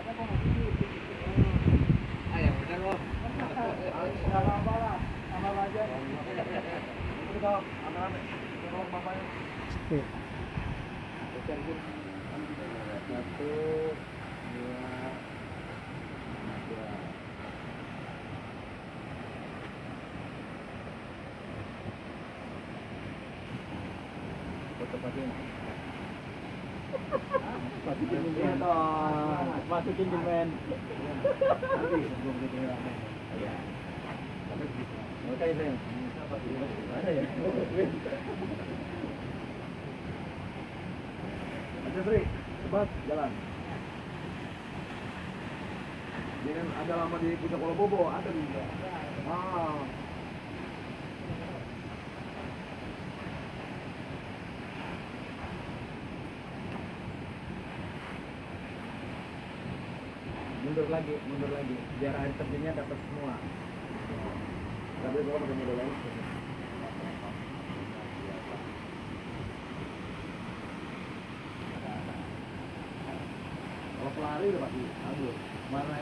Ah, yang benar loh. Nggak apa-apa lah, sama aja. Itu dong, anak-anak, tolong bapaknya. Satu, dua, tiga. Foto pakai. Masukin di men. Nanti sebelum kita ya. Oke, Bang. Ada ya? Ayo, Sri. Cepat jalan. Jangan ada lama di Puncak Wolobobo, ada juga. Ah. Mundur lagi, biar air terjunnya dapat semua. Tapi kalau pakai modal lain. Kalau pelari udah pasti, aduh, mana